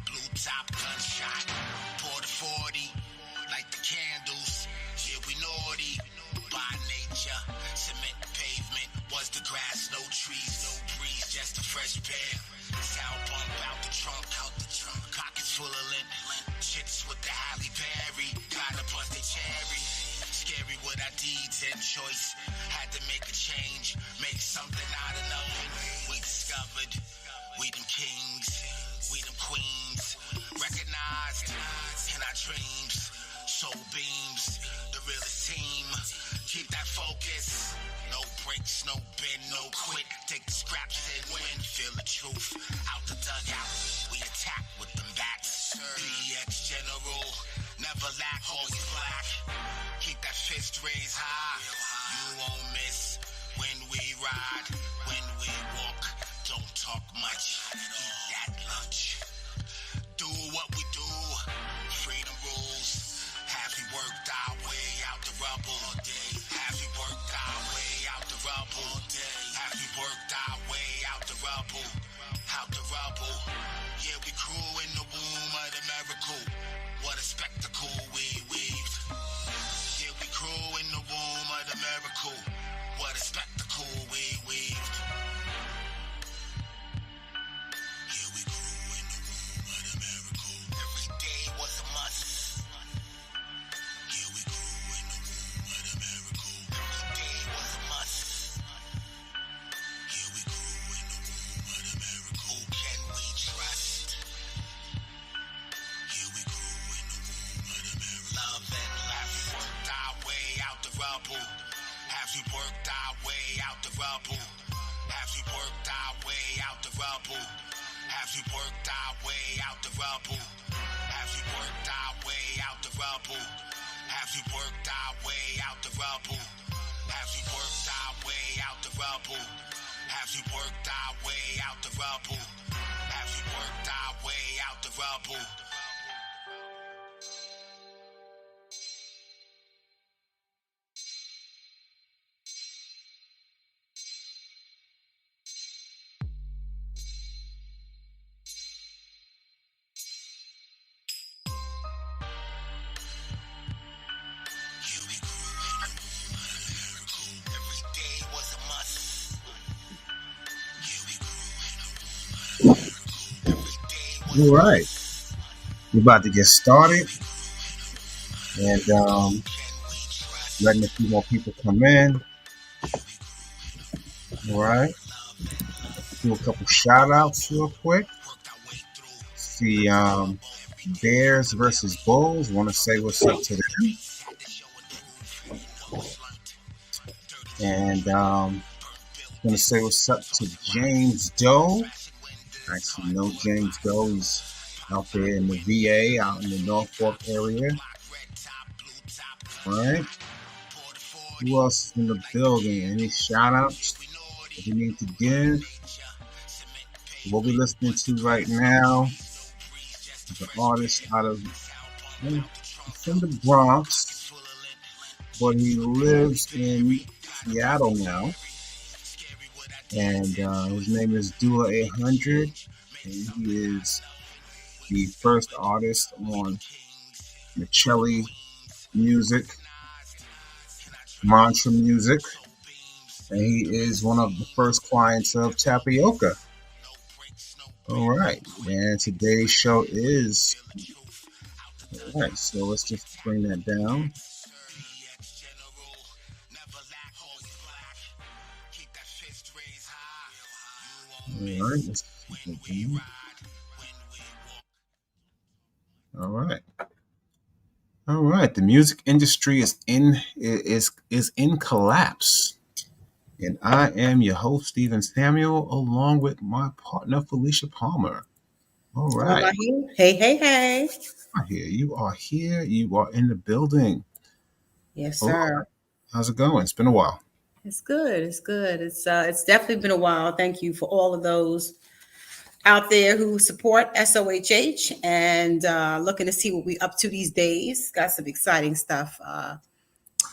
blue top, gunshot. Pour the 40, light the candles. Yeah, we naughty. By nature, cement pavement was the grass, no trees, no breeze, just a fresh pair. Sound bump out the trunk, pockets full of lint. Chits with the Halle Berry, gotta bust a cherry. Scary with our deeds and choice. Had to make a change, make something out of nothing. We discovered, we them kings, we them queens. Recognized in our dreams, soul beams, the realest team. Keep that focus, no breaks, no bend, no quit. Take the scraps and win, feel the truth. Out the dugout, we attack with them backs. BX General, never lack, always black. Keep that fist raised high, you won't miss. When we ride, when we walk, don't talk much, eat that lunch. Do what we do, freedom rules. Have we worked our way out the rubble? Have we worked our way out the rubble? Have we worked our way out the rubble? Out the rubble. Yeah, we crew in the womb of the miracle. What a spectacle we weaved. Yeah, we crew in the womb of the miracle. What a spectacle we weaved. Yeah, we grew in the womb of the miracle. Every day was a must. Yeah, we grew in the womb of the miracle. Every day was a must. Yeah, we grew in the womb of the miracle. Who can we trust? Yeah, we grew in the womb of the miracle. Love and laugh, worked our way out the rubble. Have we worked our way out the rubble? Have we worked our way out the rubble? Have we worked our way out the rubble? Have we worked our way out the rubble? Have we worked our way out the rubble? Have we worked our way out the rubble? Have we worked our way out the rubble? Have we worked our way out the rubble? Yeah, we grew in the womb of the miracle. Every day was a must. Yeah, we grew in the womb of the miracle. Every day was All right, we're about to get started, and letting a few more people come in. All right, do a couple shout outs real quick. See, Bears versus Bulls. Want to say what's up to them, and want to say what's up to James Doe. I actually know James Doe. He's out there in the VA, out in the Norfolk area. All right. Who else is in the building? Any shout outs that we need to give? What we're listening to right now is an artist out of from the Bronx, but he lives in Seattle now. And his name is DULA 800, and he is the first artist on Michelli Music, Mantra Music, and he is one of the first clients of Tapyoca. All right, and today's show is all right. So let's just bring that down. All right, let's keep that down. All right. All right. The music industry is in collapse. And I am your host, Stephen Samuel, along with my partner, Felicia Palmer. All right. Hey, hey, hey. You are here. You are in the building. Yes, Hello. sir. How's it going? It's been a while. It's good. It's good. It's definitely been a while. Thank you for all of those out there who support SOHH and looking to see what we up to these days. Got some exciting stuff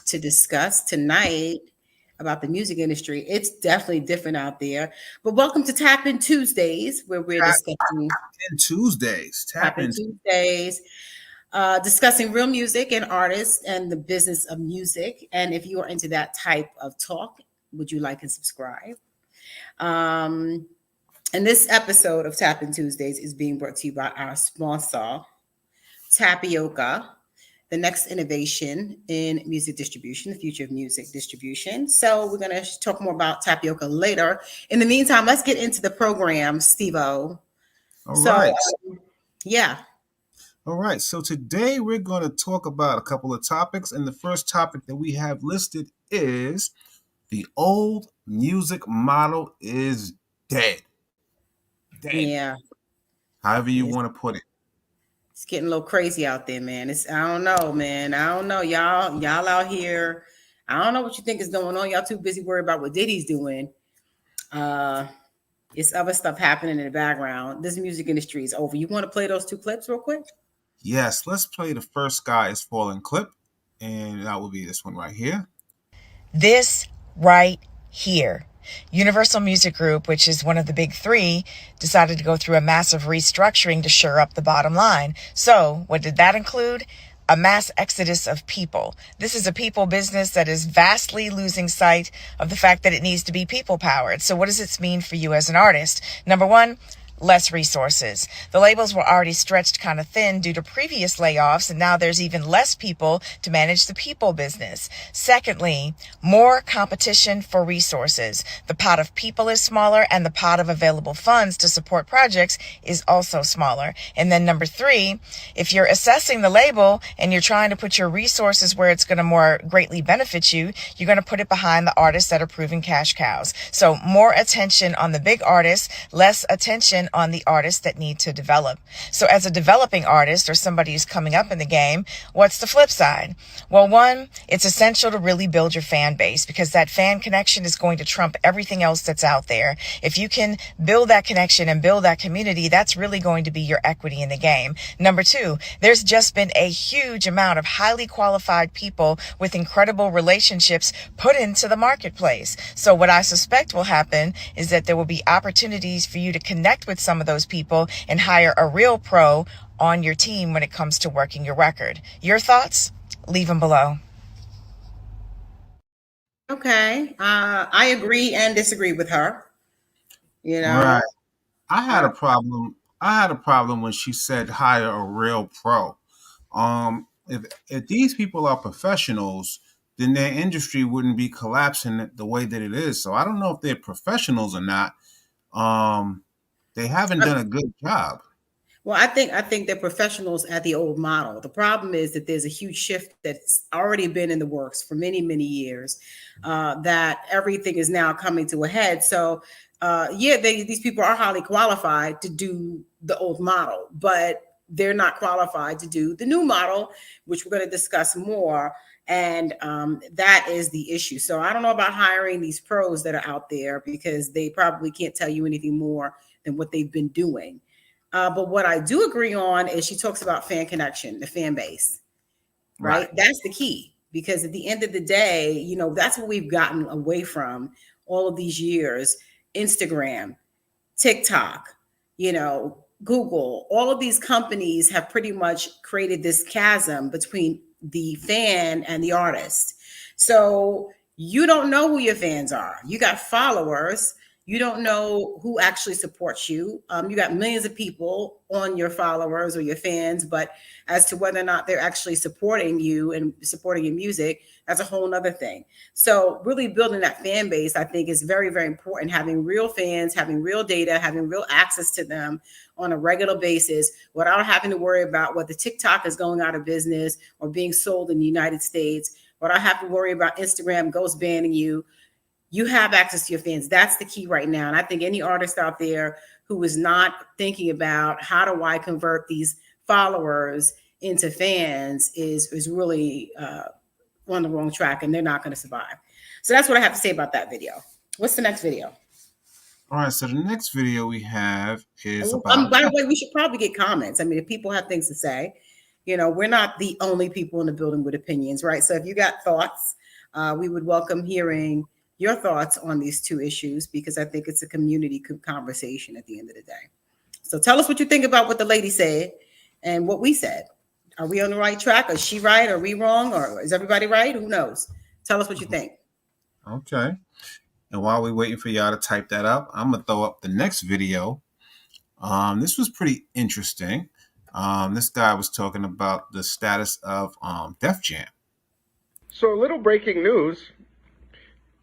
to discuss tonight. about the music industry. It's definitely different out there. But welcome to Tap In Tuesdays, where we're Tap discussing in Tuesdays. Tap Tap In in. Tuesdays, discussing real music and artists and the business of music. And if you are into that type of talk, would you like and subscribe? Um, and this episode of Tap In Tuesdays is being brought to you by our sponsor, Tapyoca, the next innovation in music distribution, the future of music distribution. So we're going to talk more about tapioca later. In the meantime, let's get into the program, Steve-O. All So, right. yeah. All right. So today we're going to talk about a couple of topics. And the first topic that we have listed is the old music model is dead. Dead. Yeah. However you want to put it. It's getting a little crazy out there, man. I don't know, man. I don't know. Y'all out here. I don't know what you think is going on. Y'all too busy worried about what Diddy's doing. It's other stuff happening in the background. This music industry is over. You want to play those two clips real quick? Yes, let's play the first Sky is Falling clip. And that will be this one right here. This right here. Universal Music Group, which is one of the big three, decided to go through a massive restructuring to shore up the bottom line. So what did that include? A mass exodus of people. This is a people business that is vastly losing sight of the fact that it needs to be people powered. So what does this mean for you as an artist? Number one, less resources. The labels were already stretched kind of thin due to previous layoffs, and now there's even less people to manage the people business. Secondly, more competition for resources. The pot of people is smaller, and the pot of available funds to support projects is also smaller. And then number three, if you're assessing the label and you're trying to put your resources where it's going to more greatly benefit you, you're going to put it behind the artists that are proven cash cows. So more attention on the big artists, less attention on the artists that need to develop. So as a developing artist or somebody who's coming up in the game, what's the flip side? Well, one, it's essential to really build your fan base because that fan connection is going to trump everything else that's out there. If you can build that connection and build that community, that's really going to be your equity in the game. Number two, there's just been a huge amount of highly qualified people with incredible relationships put into the marketplace. So what I suspect will happen is that there will be opportunities for you to connect with some of those people and hire a real pro on your team when it comes to working your record. Your thoughts? Leave them below. Okay. I agree and disagree with her. You know, Right. I had a problem. I had a problem when she said hire a real pro. If these people are professionals, then their industry wouldn't be collapsing the way that it is. So I don't know if they're professionals or not. They haven't done a good job. well, I think they're professionals at the old model. The problem is that there's a huge shift that's already been in the works for many, many years. That everything is now coming to a head. So, these people are highly qualified to do the old model, but they're not qualified to do the new model, which we're going to discuss more. And that is the issue. So I don't know about hiring these pros that are out there because they probably can't tell you anything more than what they've been doing. But what I do agree on is she talks about fan connection, the fan base, right? That's the key because at the end of the day, that's what we've gotten away from all of these years. Instagram, TikTok, Google, all of these companies have pretty much created this chasm between the fan and the artist. So you don't know who your fans are. You got followers. You don't know who actually supports you. You got millions of people on your followers or your fans, but as to whether or not they're actually supporting you and supporting your music, that's a whole nother thing. So really building that fan base, I think, is very, very important. Having real fans, having real data, having real access to them on a regular basis without having to worry about whether TikTok is going out of business or being sold in the United States, without having to worry about Instagram ghost banning you. You have access to your fans. That's the key right now. And I think any artist out there who is not thinking about how do I convert these followers into fans is really on the wrong track, and they're not going to survive. So that's what I have to say about that video. What's the next video? All right. So the next video we have is about. By the way, we should probably get comments. I mean, if people have things to say, we're not the only people in the building with opinions, right? So if you got thoughts, we would welcome hearing your thoughts on these two issues, because I think it's a community conversation at the end of the day. So tell us what you think about what the lady said and what we said. Are we on the right track? Is she right? Are we wrong? Or is everybody right? Who knows? Tell us what you think. Okay. And while we're waiting for y'all to type that up, I'm going to throw up the next video. This was pretty interesting. This guy was talking about the status of Def Jam. So a little breaking news.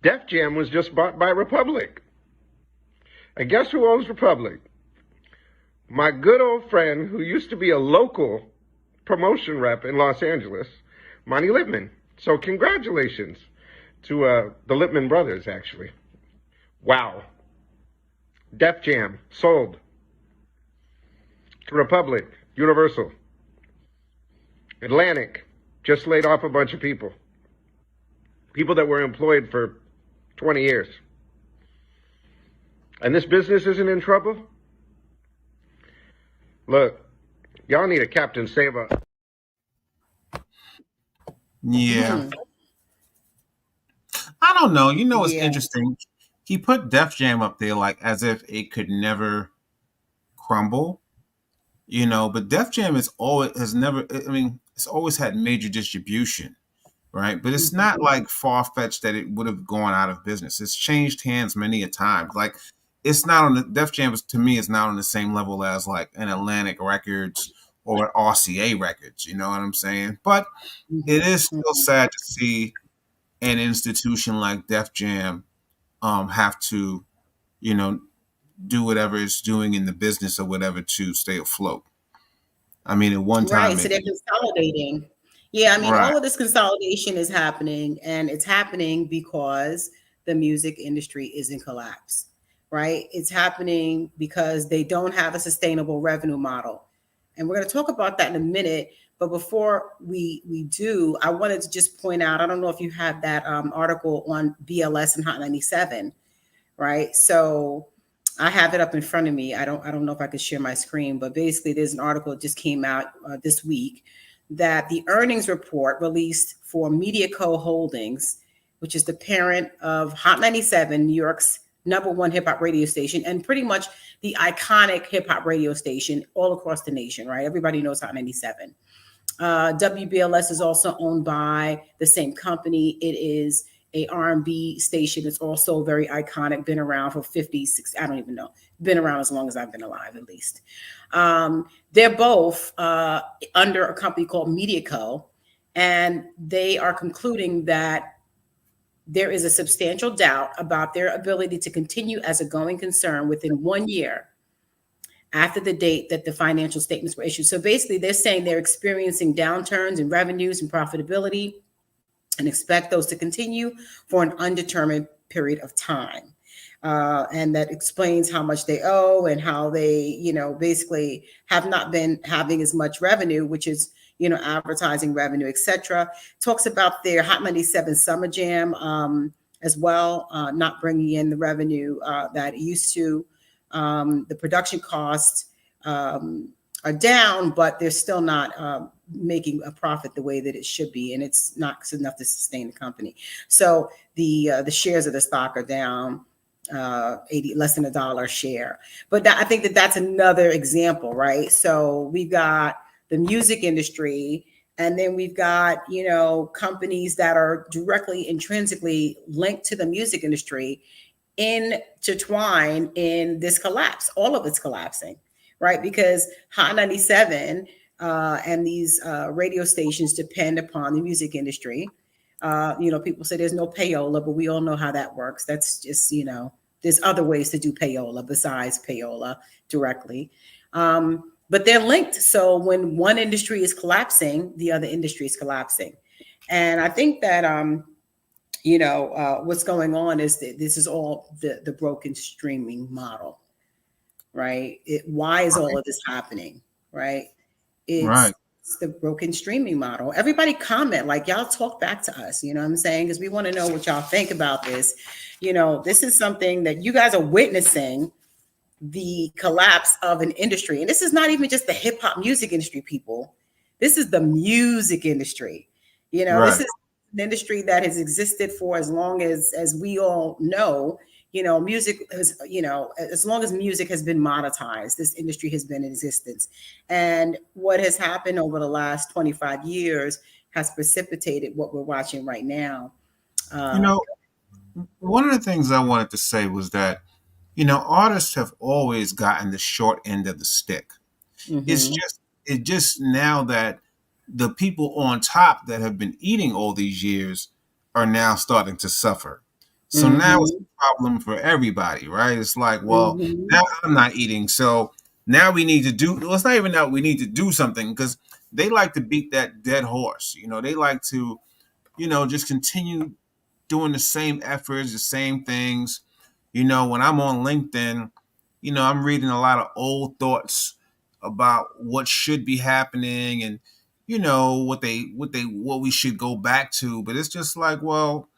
Def Jam was just bought by Republic. And guess who owns Republic? My good old friend who used to be a local promotion rep in Los Angeles, Monty Lippman. So congratulations to the Lippman brothers, actually. Wow. Def Jam sold to Republic, Universal. Atlantic just laid off a bunch of people. People that were employed for 20 years. And this business isn't in trouble? Look, y'all need a Captain Save-A. Yeah. I don't know. You know, it's interesting. He put Def Jam up there like as if it could never crumble, you know, but Def Jam it's always had major distribution, right? But it's not like far-fetched that it would have gone out of business. It's changed hands many a time. Like, it's not on the Def Jam to me is not on the same level as like an Atlantic Records or an RCA Records. You know what I'm saying? But it is still sad to see an institution like Def Jam have to, you know, do whatever it's doing in the business or whatever to stay afloat. I mean, at one time, right? So they're consolidating. Yeah, I mean, all of this consolidation is happening, and it's happening because the music industry is in collapse. Right? It's happening because they don't have a sustainable revenue model. And we're going to talk about that in a minute. But before we do, I wanted to just point out, I don't know if you have that article on BLS and Hot 97, right? So I have it up in front of me. I don't know if I could share my screen, but basically there's an article that just came out this week that the earnings report released for MediaCo Holdings, which is the parent of Hot 97, New York's #1 hip hop radio station, and pretty much the iconic hip hop radio station all across the nation, right? Everybody knows Hot 97. WBLS is also owned by the same company. It is a R&B station. It's also very iconic, been around for 50, 60, I don't even know, been around as long as I've been alive, at least. They're both under a company called MediaCo, and they are concluding that there is a substantial doubt about their ability to continue as a going concern within 1 year after the date that the financial statements were issued. So basically, they're saying they're experiencing downturns in revenues and profitability and expect those to continue for an undetermined period of time. And that explains how much they owe and how they, you know, basically have not been having as much revenue, which is, you know, advertising revenue, etc. Talks about their Hot 97 Summer Jam as well, not bringing in the revenue that it used to. The production costs are down, but they're still not making a profit the way that it should be, and it's not enough to sustain the company. So the shares of the stock are down less than $1 a share. But I think that's another example, right? So we've got the music industry, and then we've got, you know, companies that are directly intrinsically linked to the music industry intertwined in this collapse. All of it's collapsing, right? Because Hot 97 and these radio stations depend upon the music industry. You know, people say there's no payola, but we all know how that works. That's just, you know, there's other ways to do payola besides payola directly. But they're linked. So when one industry is collapsing, the other industry is collapsing. And I think that, you know, what's going on is that this is all the broken streaming model, right? Why is all of this happening, right? It's the broken streaming model. Everybody comment, like, y'all talk back to us, you know what I'm saying? Because we want to know what y'all think about this. You know, this is something that you guys are witnessing, the collapse of an industry. And this is not even just the hip hop music industry, people. This is the music industry. You know, this is an industry that has existed for as long as we all know. You know, music has, you know, as long as music has been monetized, this industry has been in existence. And what has happened over the last 25 years has precipitated what we're watching right now. You know, one of the things I wanted to say was that, artists have always gotten the short end of the stick. It's Mm-hmm. just now that the people on top that have been eating all these years are now starting to suffer. So now it's Mm-hmm. a problem for everybody, right? It's like, well, Mm-hmm. now I'm not eating, so now we need to do. Well, it's not even that we need to do something because they like to beat that dead horse. They like to, just continue doing the same efforts, the same things. When I'm on LinkedIn, I'm reading a lot of old thoughts about what should be happening and what we should go back to. But it's just like, well,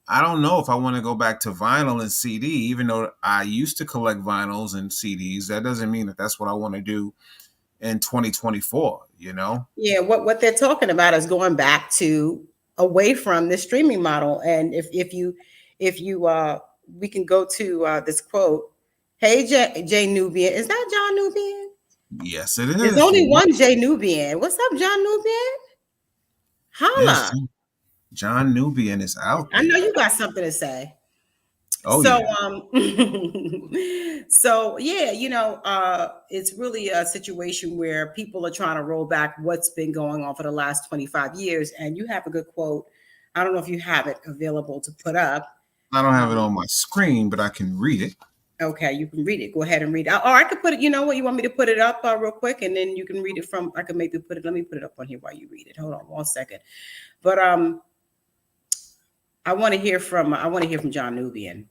I don't know if I want to go back to vinyl and CD, even though I used to collect vinyls and CDs. That doesn't mean that that's what I want to do in 2024. Yeah, what they're talking about is going back to away from the streaming model. And if you we can go to this quote. Hey, Jay Nubian, is that John Nubian? Yes, it There's is. only one Jay Nubian. What's up, John Nubian? Yes, Holla! John Nubian is out I know there. you got something to say. Oh So yeah. so yeah, it's really a situation where people are trying to roll back what's been going on for the last 25 years. And you have a good quote. I don't know if you have it available to put up. I don't have it Um, on my screen, but I can read it. okay, you can read it. Go ahead and read it. Or I could put it, you know what, you want me to put it up real quick and then you can read it from, I could maybe put it, let me put it up on here while you read it. Hold on 1 second. But I want to hear from John Nubian.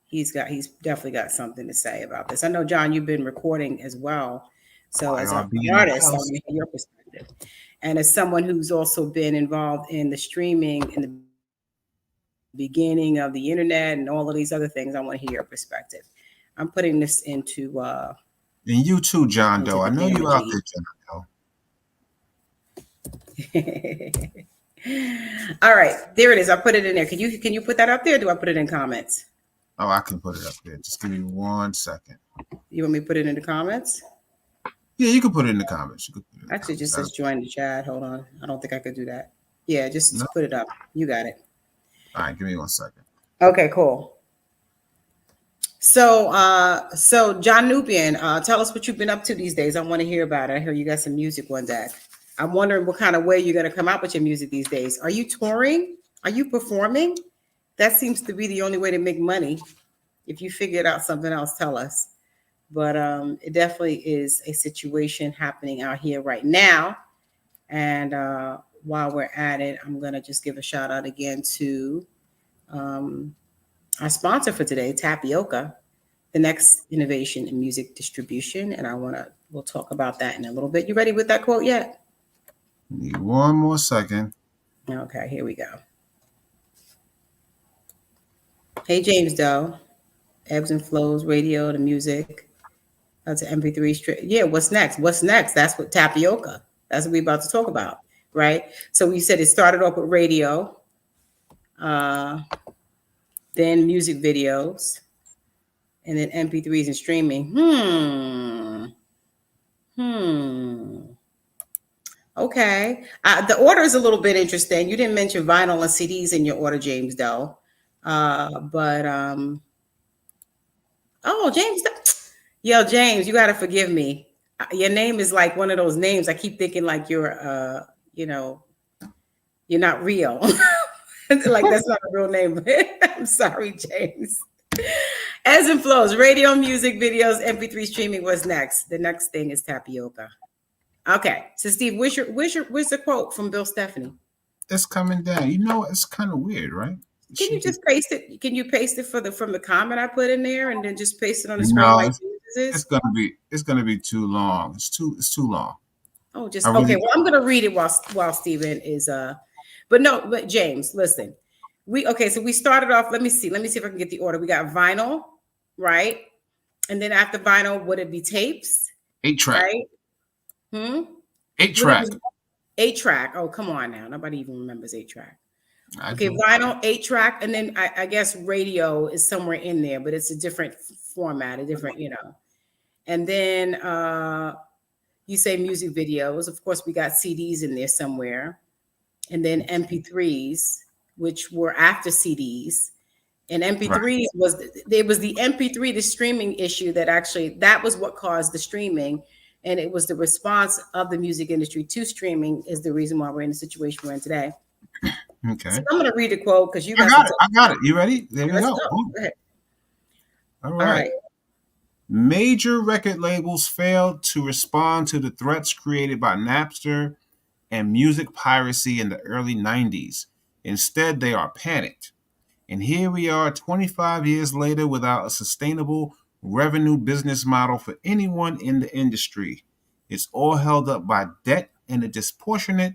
He's definitely got something to say about this. I know, John, you've been recording as well. So as an IRB in the artist, I house. want to hear your perspective. And as someone who's also been involved in the streaming in the beginning of the internet and all of these other things, I want to hear your perspective. I'm putting this into And you too, John Doe. the I know you out Gamma there, John Doe. G. All right, there it is. I put it in there. Can you put that up there? Or do I put it in comments? Oh, I can put it up there. Just give me 1 second. You want me to put it in the comments? Yeah, you can put it in the comments. You can put it in the Actually, it just comments. says join the chat. Hold on. I don't think I could do that. Yeah, No? just put it up. You got it. All right, give me 1 second. Okay, cool. So John Nubian, tell us what you've been up to these days. I want to hear about it. I hear you got some music on deck. I'm wondering what kind of way you're going to come out with your music these days. Are you touring? Are you performing? That seems to be the only way to make money. If you figured out something else, tell us. But it definitely is a situation happening out here right now. And while we're at it, I'm going to just give a shout out again to our sponsor for today, Tapyoca, the next innovation in music distribution. And we'll talk about that in a little bit. You ready with that quote yet? Need 1 more second. Okay, here we go. Hey, James Doe, ebbs and flows, radio, the music, to MP3 straight. Yeah, what's next? What's next? That's what tapioca. That's what we're about to talk about, right? So we said it started off with radio, then music videos, and then MP3s and streaming. Okay. The order is a little bit interesting. You didn't mention vinyl and CDs in your order, James, though. But oh, James, yo, James, you got to forgive me. Your name is like one of those names. I keep thinking like you're not real. Like that's not a real name. I'm sorry, James. As and flows, radio, music, videos, MP3 streaming. What's next? The next thing is tapioca. Okay, so Steve, where's the quote from Bill Stephanie? It's coming down. It's kind of weird, right? Can you just paste it? Can you paste it from the comment I put in there, and then just paste it on the screen No, like it's gonna be too long. It's too long. Oh, just Really, okay. Well, I'm gonna read it while Steven is but James, listen. So we started off. Let me see if I can get the order. We got vinyl, right? And then after vinyl, would it be tapes? 8-track. Right? 8-track. 8-track. Oh, come on now. Nobody even remembers 8-track. Okay, vinyl, 8-track, and then I guess radio is somewhere in there, but it's a different format, a different, And then you say music videos. Of course, we got CDs in there somewhere. And then MP3s, which were after CDs. And MP3 was the MP3, the streaming issue that was what caused the streaming. And it was the response of the music industry to streaming is the reason why we're in the situation we're in today. Okay. So I'm going to read a quote because you I got it. You ready? There you go. Go ahead. All right. Major record labels failed to respond to the threats created by Napster and music piracy in the early 90s. Instead, they are panicked. And here we are 25 years later without a sustainable revenue business model for anyone in the industry. It's all held up by debt and a disproportionate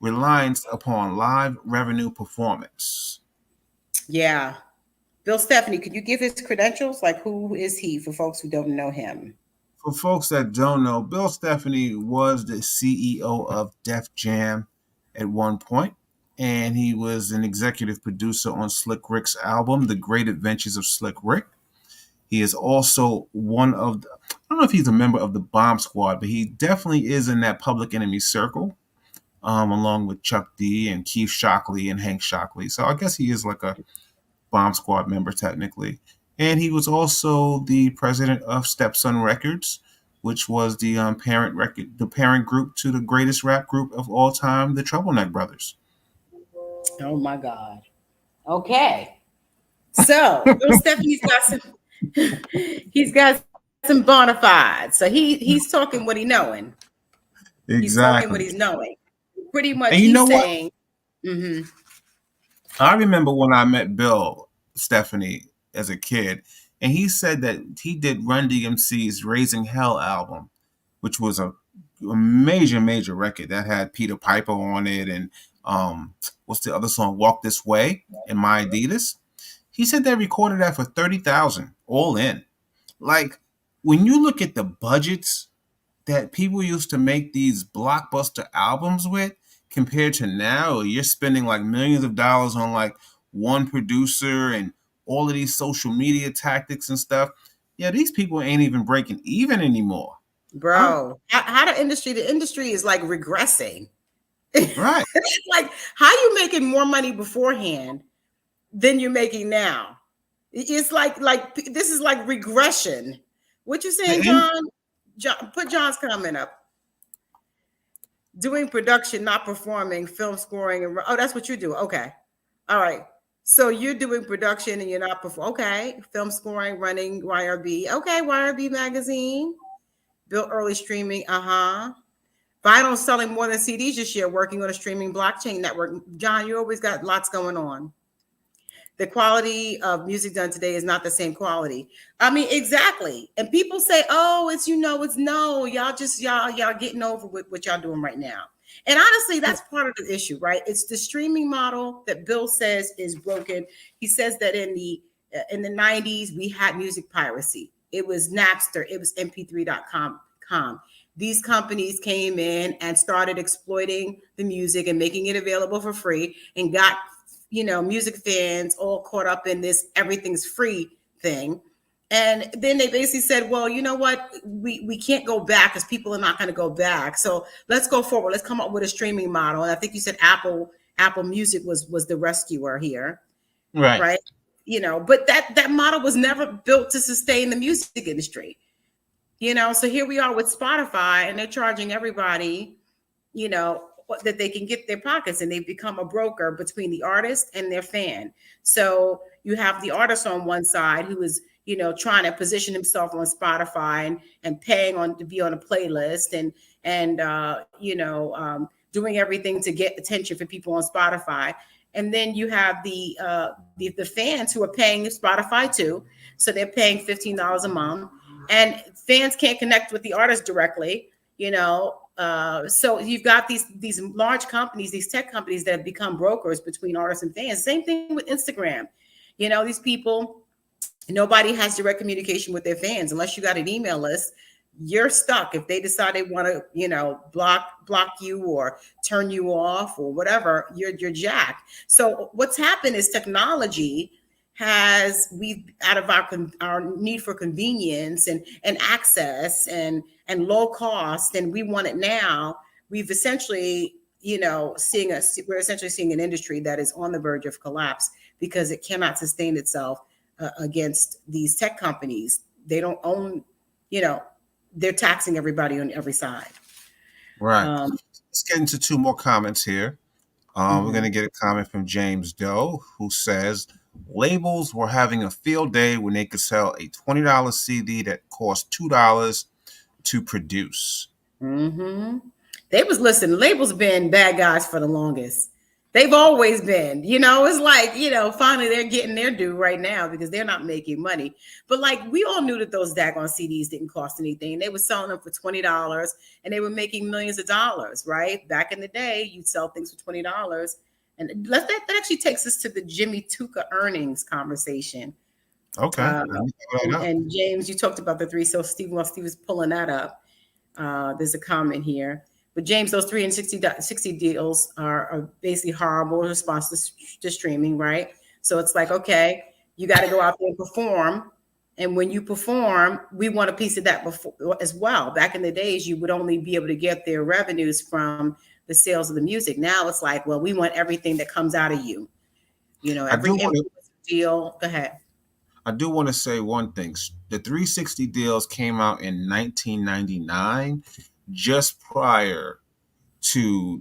reliance upon live revenue performance. Yeah. Bill Stephanie, could you give his credentials? Like, who is he for folks who don't know him? For folks that don't know, Bill Stephanie was the CEO of Def Jam at one point, and he was an executive producer on Slick Rick's album, The Great Adventures of Slick Rick. He is also one of I don't know if he's a member of the Bomb Squad, but he definitely is in that Public Enemy circle, along with Chuck D and Keith Shockley and Hank Shockley. So I guess he is like a Bomb Squad member technically. And he was also the president of Stepson Records, which was the parent group to the greatest rap group of all time, the Troubleneck Brothers. Oh my God. Okay. So Bill Stephanie's got some bona fides. So he's talking what he knowing. Exactly. He's talking what he's knowing. Pretty much and he's saying. Mm-hmm. I remember when I met Bill Stephanie as a kid, and he said that he did Run DMC's Raising Hell album, which was a major record that had Peter Piper on it, and what's the other song, Walk This Way and My Adidas. He said they recorded that for $30,000 all in. Like, when you look at the budgets that people used to make these blockbuster albums with compared to now, you're spending like millions of dollars on like one producer and all of these social media tactics and stuff. Yeah, these people ain't even breaking even anymore. Bro, how the industry is like regressing. Right. Like, how you making more money beforehand than you're making now? It's like this is like regression. What you saying, John? Put John's comment up. Doing production, not performing, film scoring, and that's what you do. Okay, all right. So you're doing production and you're not performing. Okay, film scoring, running YRB. Okay, YRB magazine. Built early streaming. Vinyl selling more than CDs this year. Working on a streaming blockchain network. John, you always got lots going on. The quality of music done today is not the same quality. I mean, exactly. And people say, "Oh, it's it's no." Y'all getting over with what y'all doing right now. And honestly, that's part of the issue, right? It's the streaming model that Bill says is broken. He says that in the 90s we had music piracy. It was Napster. It was mp3.com. These companies came in and started exploiting the music and making it available for free and got music fans all caught up in this everything's free thing. And then they basically said, well, you know what? We can't go back because people are not going to go back. So let's go forward. Let's come up with a streaming model. And I think you said Apple Music was the rescuer here. Right. Right. But that model was never built to sustain the music industry. So here we are with Spotify, and they're charging everybody, that they can get their pockets, and they've become a broker between the artist and their fan. So you have the artist on one side who is, trying to position himself on Spotify and paying to be on a playlist and doing everything to get attention for people on Spotify. And then you have the fans who are paying Spotify too. So they're paying $15 a month, and fans can't connect with the artist directly, so you've got these large companies, these tech companies that have become brokers between artists and fans. Same thing with Instagram. These people, nobody has direct communication with their fans unless you got an email list. you're stuck. If they decide they want to, block you or turn you off or whatever, you're jacked. So what's happened is technology we out of our need for convenience and access and low cost, and we want it now. We've essentially, we're essentially seeing an industry that is on the verge of collapse because it cannot sustain itself against these tech companies. They don't own, they're taxing everybody on every side. Right. Let's get into two more comments here. We're going to get a comment from James Doe, who says labels were having a field day when they could sell a $20 CD that cost $2 to produce. Labels been bad guys for the longest. They've always been, it's like, finally they're getting their due right now because they're not making money. But like, we all knew that those daggone CDs didn't cost anything. They were selling them for $20 and they were making millions of dollars, right? Back in the day, you'd sell things for $20. And that actually takes us to the Jimmy Tuca earnings conversation. Okay. And James, you talked about the three. So while Steve was pulling that up, there's a comment here. But James, those 3 and 60 deals are basically horrible response to streaming, right? So it's like, okay, you got to go out there and perform. And when you perform, we want a piece of that as well. Back in the days, you would only be able to get their revenues from the sales of the music. Now it's like, well, we want everything that comes out of you. Every deal. Go ahead. I do want to say one thing. The 360 deals came out in 1999. Just prior to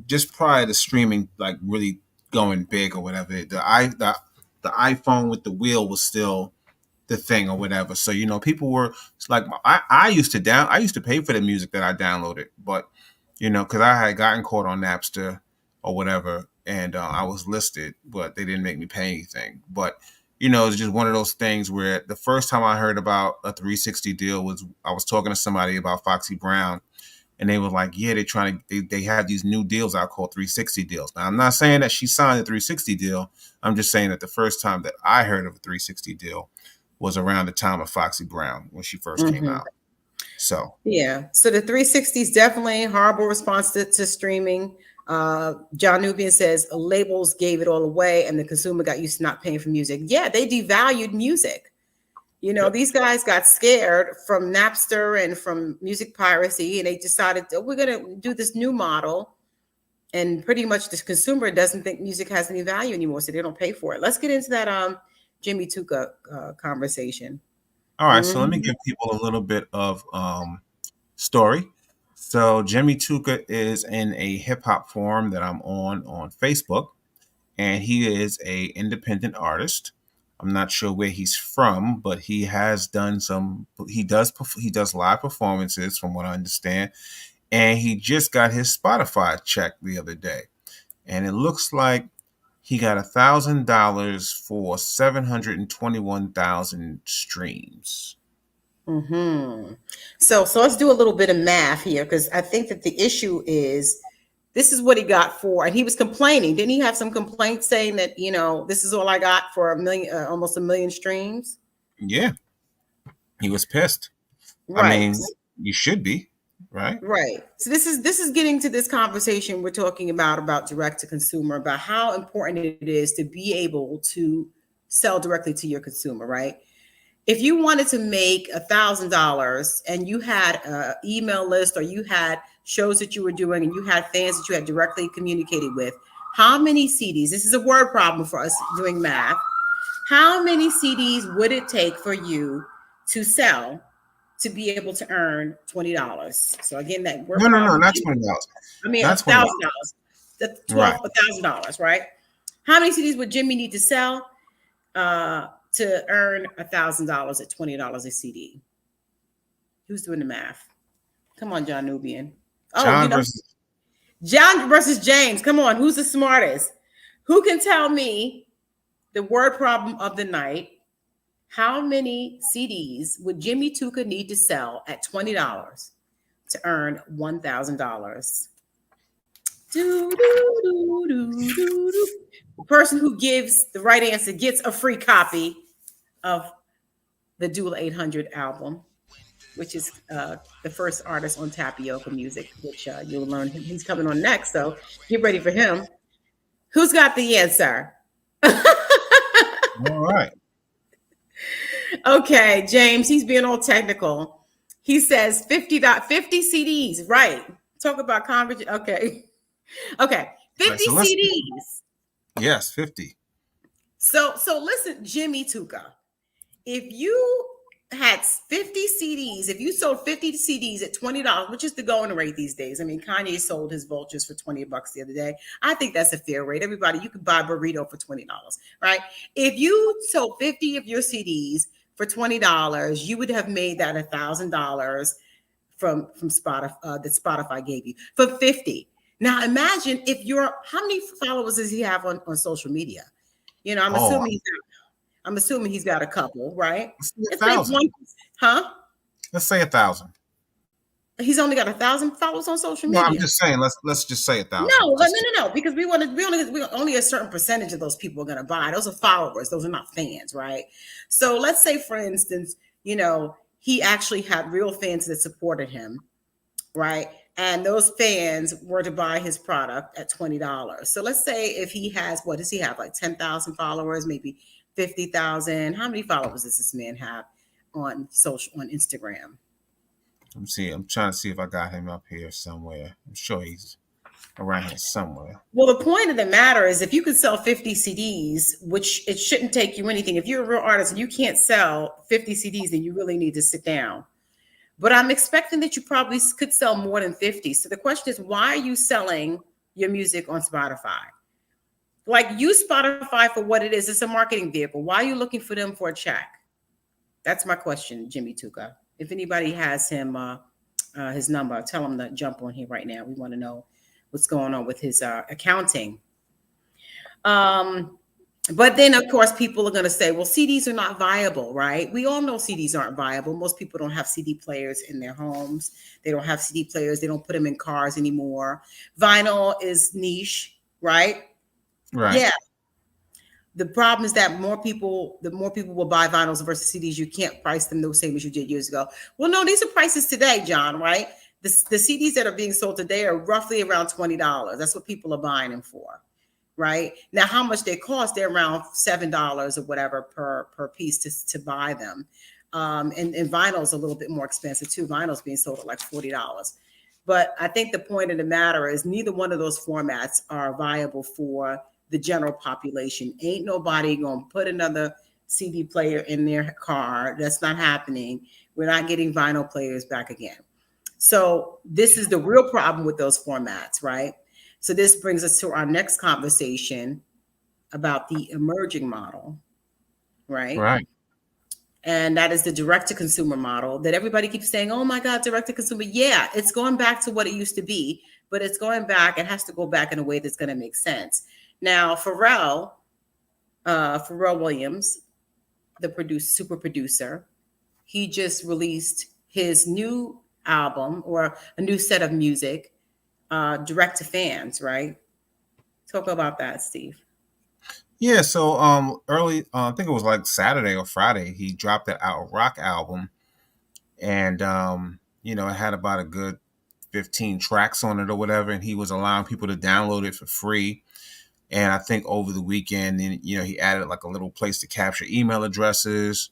just prior to streaming like really going big or whatever, the iPhone with the wheel was still the thing or whatever. So people were like, I used to pay for the music that I downloaded, but because I had gotten caught on Napster or whatever, and I was listed, but they didn't make me pay anything. But it's just one of those things where the first time I heard about a 360 deal was I was talking to somebody about Foxy Brown, and they were like, yeah, they have these new deals out called 360 deals. Now, I'm not saying that she signed a 360 deal. I'm just saying that the first time that I heard of a 360 deal was around the time of Foxy Brown when she first came out. So yeah, so the 360 is definitely a horrible response to streaming. John Nubian says labels gave it all away and the consumer got used to not paying for music. Yeah, they devalued music. These guys got scared from Napster and from music piracy, and they decided, we're going to do this new model. And pretty much the consumer doesn't think music has any value anymore, so they don't pay for it. Let's get into that Jimmy Tuca conversation. All right, so let me give people a little bit of story. So Jimmy Tuca is in a hip hop forum that I'm on Facebook, and he is a independent artist. I'm not sure where he's from, but he has done he does live performances from what I understand. And he just got his Spotify check the other day. And it looks like he got $1,000 for 721,000 streams. So let's do a little bit of math here, because I think that the issue is this is what he got for, and he was complaining. Didn't he have some complaints saying that, this is all I got for almost 1 million streams? Yeah. He was pissed. Right. I mean, you should be, right? Right. So this is getting to this conversation we're talking about direct to consumer, about how important it is to be able to sell directly to your consumer, right? If you wanted to make $1,000 and you had an email list or you had shows that you were doing and you had fans that you had directly communicated with, how many CDs, this is a word problem for us doing math, how many CDs would it take for you to sell to be able to earn $20? So again, that word No, not $20. I mean, $1,000. That's $1,000, right? How many CDs would Jimmy need to sell to earn $1,000 at $20 a CD? Who's doing the math? Come on, John Nubian. John versus James. Come on, who's the smartest? Who can tell me the word problem of the night? How many CDs would Jimmy Tuca need to sell at $20 to earn $1,000? The person who gives the right answer gets a free copy of the DULA 800 album, which is the first artist on tapyoca music, which you'll learn he's coming on next. So get ready for him. Who's got the answer? All right. Okay, James, he's being all technical. He says 50 CDs, right? Talk about conversation. Okay. 50 right, so CDs. Yes, 50. So listen, Jimmy Tuka, if you had 50 CDs, if you sold 50 CDs at $20, which is the going rate these days. I mean, Kanye sold his vultures for $20 the other day. I think that's a fair rate. Everybody, you could buy a burrito for $20, right? If you sold 50 of your CDs for $20, you would have made that $1,000 from Spotify that Spotify gave you for 50. Now imagine if how many followers does he have on social media? You know, I'm assuming he's got a couple, right? Let's say 1,000. Huh? Let's say 1,000. He's only got 1,000 followers on social media. No, I'm just saying. Let's just say 1,000. No, because we only a certain percentage of those people are going to buy. Those are followers. Those are not fans, right? So let's say, for instance, you know, he actually had real fans that supported him, right? And those fans were to buy his product at $20. So let's say if he has, what does he have? Like 10,000 followers, maybe 50,000. How many followers does this man have on Instagram? Let me see. I'm trying to see if I got him up here somewhere. I'm sure he's around here somewhere. Well, the point of the matter is if you could sell 50 CDs, which it shouldn't take you anything. If you're a real artist and you can't sell 50 CDs, then you really need to sit down. But I'm expecting that you probably could sell more than 50. So the question is, why are you selling your music on Spotify? Like, use Spotify for what it is. It's a marketing vehicle. Why are you looking for them for a check? That's my question, Jimmy Tuka. If anybody has him, his number, tell him to jump on here right now. We want to know what's going on with his accounting. But then, of course, people are going to say, well, CDs are not viable, right? We all know CDs aren't viable. Most people don't have CD players in their homes. They don't have CD players. They don't put them in cars anymore. Vinyl is niche, right? Right. Yeah. The problem is that the more people will buy vinyls versus CDs. You can't price them the same as you did years ago. Well, no, these are prices today, John, right? The CDs that are being sold today are roughly around $20. That's what people are buying them for. Right now, how much they cost? They're around $7 or whatever per piece to buy them. And vinyl is a little bit more expensive too. Vinyl's being sold at like $40. But I think the point of the matter is neither one of those formats are viable for the general population. Ain't nobody gonna put another CD player in their car. That's not happening. We're not getting vinyl players back again. So this is the real problem with those formats, right? So this brings us to our next conversation about the emerging model, right? Right. And that is the direct-to-consumer model that everybody keeps saying, oh my God, direct-to-consumer. Yeah, it's going back to what it used to be, but it's going back. It has to go back in a way that's going to make sense. Now, Pharrell Williams, the super producer, he just released his new album or a new set of music, direct to fans, right? Talk about that, Steve. Yeah, so early, I think it was like Saturday or Friday, he dropped that rock album, and you know, it had about a good 15 tracks on it or whatever, and he was allowing people to download it for free. And I think over the weekend, you know, he added like a little place to capture email addresses.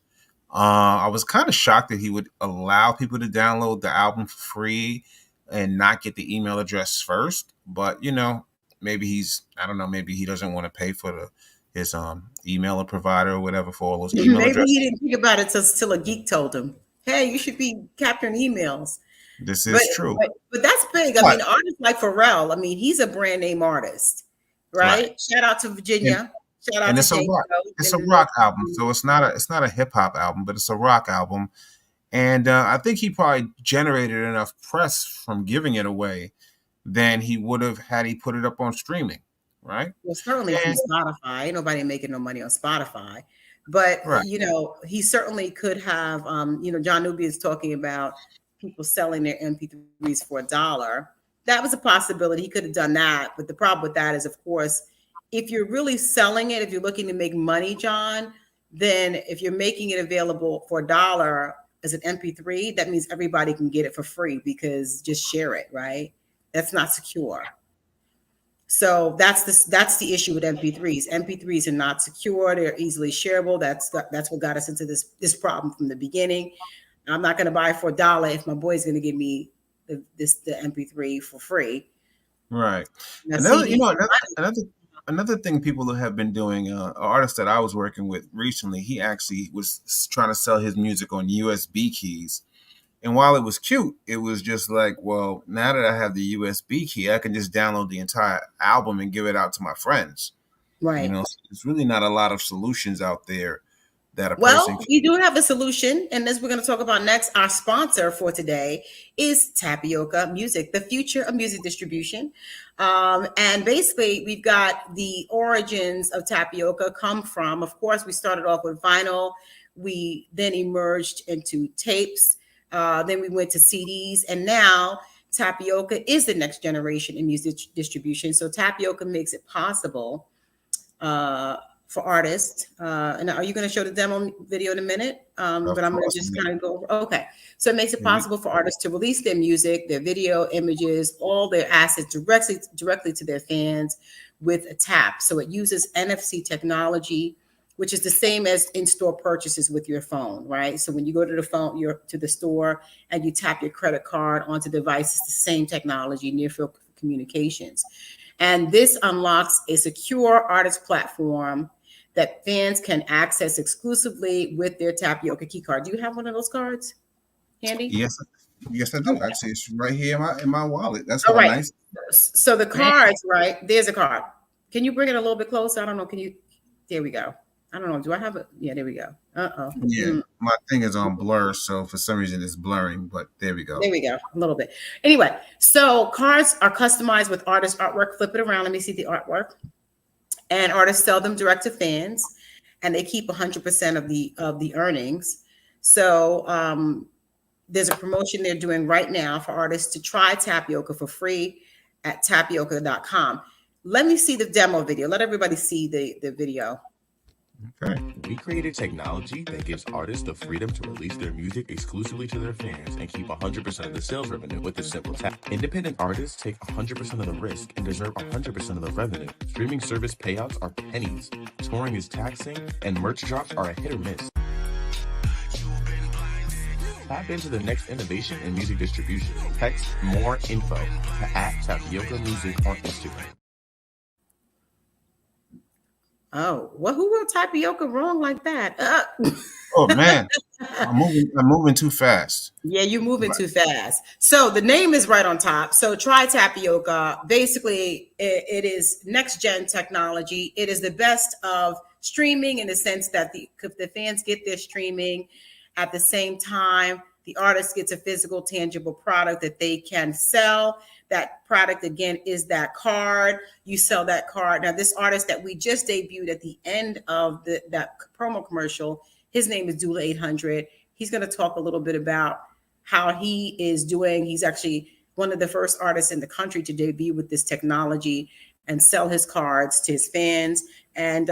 I was kind of shocked that he would allow people to download the album for free and not get the email address first. But, you know, maybe maybe he doesn't want to pay for his emailer provider or whatever for all those email addresses. Maybe he didn't think about it till a geek told him, hey, you should be capturing emails. This is true. But that's big. I mean, artists like Pharrell, I mean, he's a brand name artist, right? Shout out to Virginia. Shout out and to it's a rock album. So it's not a hip hop album, but it's a rock album. And I think he probably generated enough press from giving it away than he would have had he put it up on streaming, right? Well, certainly from Spotify. Ain't nobody making no money on Spotify. But, you know, he certainly could have, you know, John Newby is talking about people selling their MP3s for $1. That was a possibility. He could have done that. But the problem with that is, of course, if you're really selling it, if you're looking to make money, John, then if you're making it available for $1 as an MP3, that means everybody can get it for free because just share it, right? That's not secure. So that's the issue with MP3s. MP3s are not secure. They're easily shareable. That's what got us into this problem from the beginning. I'm not going to buy for $1 if my boy's going to give me the MP3 for free. Right. Now, Another thing people have been doing. An artist that I was working with recently, he actually was trying to sell his music on USB keys. And while it was cute, it was just like, well, now that I have the USB key, I can just download the entire album and give it out to my friends. Right. So there's really not a lot of solutions out there that a person Well, we do have a solution, and as we're going to talk about next, our sponsor for today is Tapyoca Music, the future of music distribution. And basically, we've got the origins of tapioca come from, of course, we started off with vinyl. We then emerged into tapes. Then we went to CDs, and now tapioca is the next generation in music distribution. So tapioca makes it possible for artists. And are you going to show the demo video in a minute? But I'm going to just kind of go over. Okay. So it makes it possible for artists to release their music, their video, images, all their assets directly to their fans with a tap. So it uses NFC technology, which is the same as in-store purchases with your phone, right? So when you go to the store and you tap your credit card onto the device, it's the same technology, near-field communications. And this unlocks a secure artist platform that fans can access exclusively with their tapyoca key card. Do you have one of those cards handy? Yes, I do. Actually, it's right here in my wallet. That's all right. Nice. So the cards, right? There's a card. Can you bring it a little bit closer? I don't know. Can you? There we go. I don't know. Do I have it? Yeah, there we go. Yeah, my thing is on blur, so for some reason it's blurring, but there we go. There we go. A little bit. Anyway, so cards are customized with artist artwork. Flip it around. Let me see the artwork. And artists sell them direct to fans, and they keep 100% of the earnings. So there's a promotion they're doing right now for artists to try tapioca for free at tapyoca.com. Let me see the demo video. Let everybody see the video. Okay. We created technology that gives artists the freedom to release their music exclusively to their fans and keep 100% of the sales revenue with a simple tap. Independent artists take 100% of the risk and deserve 100% of the revenue. Streaming service payouts are pennies. Touring is taxing, and merch drops are a hit or miss. Tap into the next innovation in music distribution. Text more info to @tapyoca music on Instagram. Oh, well, who wrote tapioca wrong like that? Oh man, I'm moving too fast. Yeah, you're moving too fast. So the name is right on top. So try tapioca. Basically, it is next gen technology. It is the best of streaming in the sense that the fans get their streaming at the same time. The artist gets a physical, tangible product that they can sell. That product, again, is that card. You sell that card. Now, this artist that we just debuted at the end of that promo commercial, his name is DULA 800. He's going to talk a little bit about how he is doing. He's actually one of the first artists in the country to debut with this technology and sell his cards to his fans. And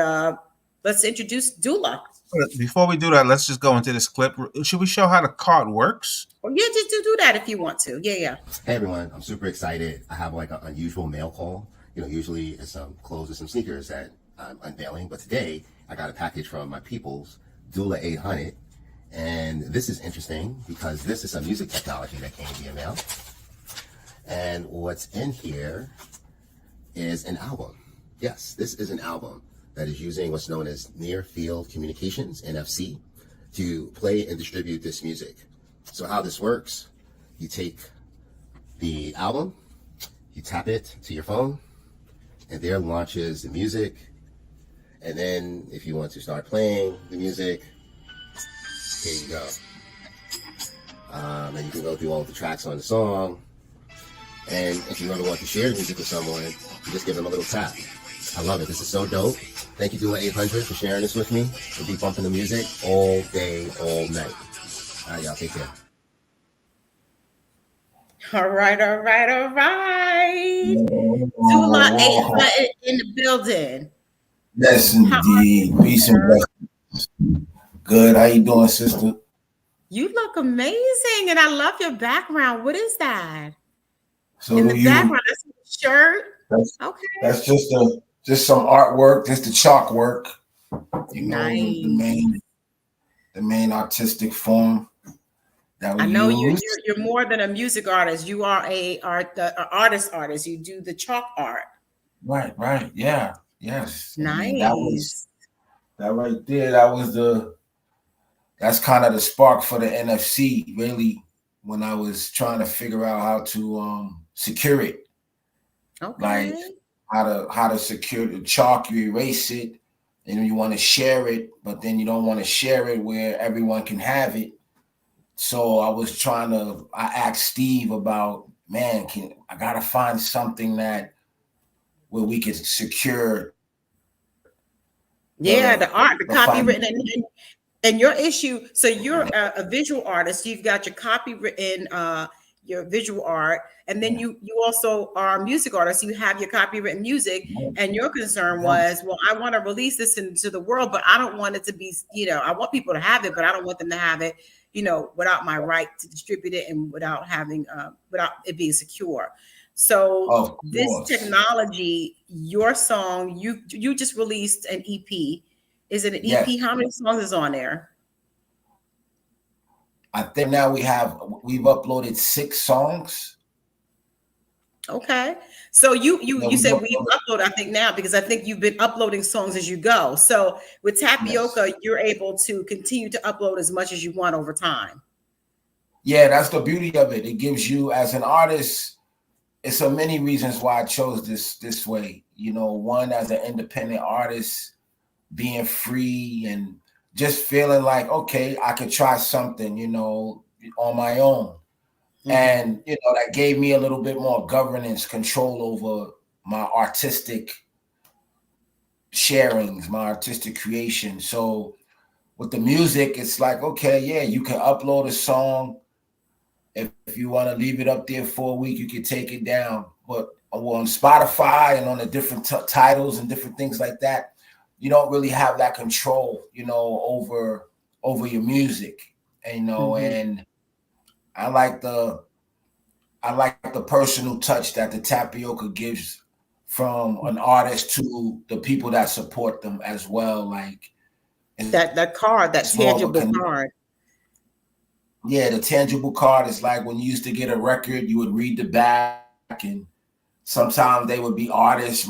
let's introduce DULA. Before we do that, let's just go into this clip. Should we show how the card works? Well, yeah, just do that if you want to. Yeah. Hey everyone, I'm super excited. I have like an unusual mail call. Usually it's some clothes or some sneakers that I'm unveiling, but today I got a package from my peoples, DULA 800, and this is interesting because this is some music technology that came via mail. And what's in here is an album. Yes, this is an album that is using what's known as near field communications, NFC, to play and distribute this music. So how this works, you take the album, you tap it to your phone, and there launches the music. And then if you want to start playing the music, here you go. And you can go through all of the tracks on the song. And if you ever want to share the music with someone, you just give them a little tap. I love it. This is so dope. Thank you, DULA 800, for sharing this with me. We'll be bumping the music all day, all night. All right, y'all. Take care. All right. DULA 800 in the building. Yes, indeed. Peace and blessings. Good. How you doing, sister? You look amazing, and I love your background. What is that So in who the you? background? That's a shirt. That's Okay, that's just some artwork, just the chalk work. You know, nice. the main artistic form that we I know you. use. You're more than a music artist. You are a artist. You do the chalk art. Right. Yeah. Yes. I mean, Nice. that right there. That's kind of the spark for the NFC, really, when I was trying to figure out how to secure it. Like Okay. how to secure the chalk, you erase it, and you want to share it, but then you don't want to share it where everyone can have it. So I asked Steve about, man, I gotta find something that where we can secure Yeah, the art, the the final. copywritten, and your issue. So you're a visual artist. You've got your copywritten, your visual art, and then you also are a music artist. You have your copywritten music, and your concern was, well, I want to release this into the world, but I don't want it to be, I want people to have it, but I don't want them to have it, without my right to distribute it and without it being secure. So Of this course. technology, your song, you just released an EP. Is it an Yes. EP? How many songs is on there? I think now we've uploaded 6 songs. Okay. So Yeah, you we've said we've uploaded. uploaded, I think now, because I think you've been uploading songs as you go. So with Yes. Tapyoca, you're able to continue to upload as much as you want over time. Yeah, that's the beauty of it. It gives you, as an artist, it's so many reasons why I chose this way. One, as an independent artist, being free and just feeling like, okay, I could try something, on my own. And that gave me a little bit more governance, control over my artistic sharings, my artistic creation. So with the music, it's like, okay, yeah, you can upload a song. If you want to leave it up there for a week, you can take it down. But on Spotify and on the different titles and different things like that, you don't really have that control, over your music. And I like the personal touch that the tapioca gives from an artist to the people that support them as well. Like That card, that it's more of a tangible card. Yeah, the tangible card is like when you used to get a record, you would read the back, and sometimes they would be artists.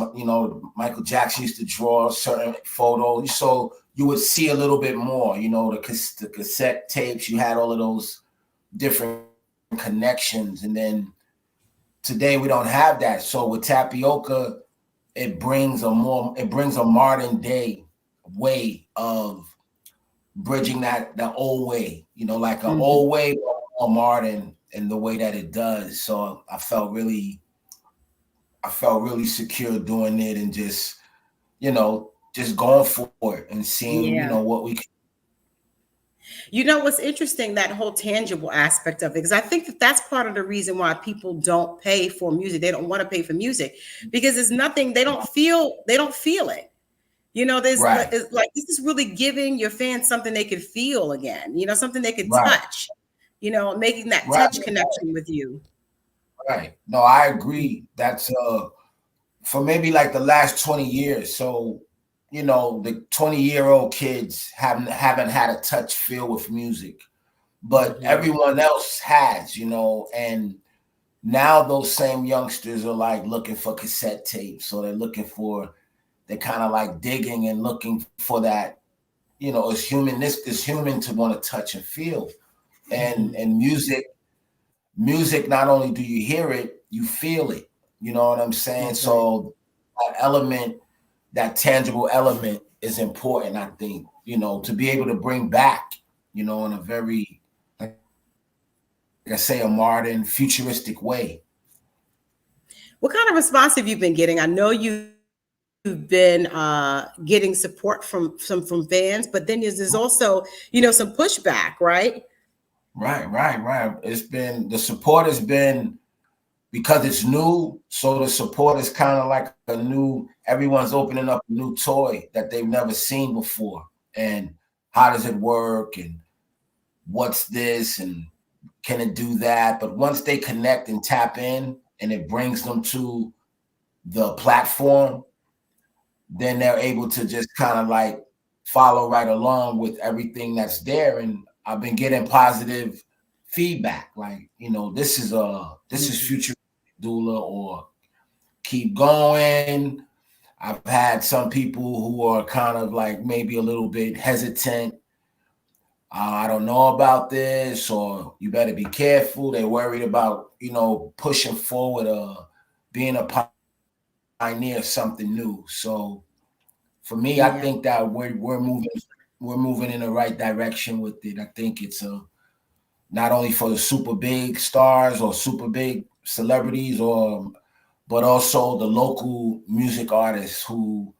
Michael Jackson used to draw certain photos, so you would see a little bit more. The cassette tapes, you had all of those different connections, and then today we don't have that. So with tapioca, it brings a modern day way of bridging that old way, like an old way or more modern in the way that it does. So I felt really secure doing it, and just going for it and seeing, Yeah. what we can. What's interesting, that whole tangible aspect of it, because I think that's part of the reason why people don't pay for music. They don't want to pay for music because it's nothing. They don't feel it. There's Right. it's like, this is really giving your fans something they can feel again, something they can Right. touch, making that Right. touch connection with you. Right. No, I agree. That's for maybe like the last 20 years. So, the 20-year-old kids haven't had a touch feel with music, but everyone else has, and now those same youngsters are like looking for cassette tapes. So they're kind of like digging and looking for that, it's human to want to touch and feel. And music, not only do you hear it, you feel it. You know what I'm saying? So that tangible element is important, I think, to be able to bring back, in a very, like I say, a modern, futuristic way. What kind of response have you been getting? I know you've been getting support from fans, but then there's also, some pushback, right? Right. The support has been, because it's new, so the support is kind of like everyone's opening up a new toy that they've never seen before. And how does it work and what's this and can it do that? But once they connect and tap in and it brings them to the platform, then they're able to just kind of like follow right along with everything that's there. And I've been getting positive feedback, like, you know, this is future DULA, or keep going. I've had some people who are kind of like maybe a little bit hesitant. I don't know about this, or you better be careful. They're worried about, you know, pushing forward, being a pioneer of something new. So for me, I think that we're moving in the right direction with it. I think it's not only for the super big stars or super big celebrities, but also the local music artists who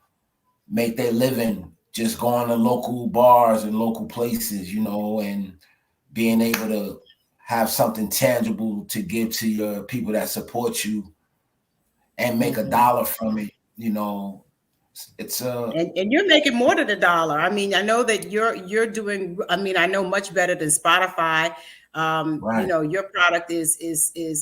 make their living just going to local bars and local places, you know, and being able to have something tangible to give to your people that support you and make a dollar from it, you know. It's and you're making more than $1. I mean, I know that you're doing. I mean, I know much better than Spotify. right, You know, your product is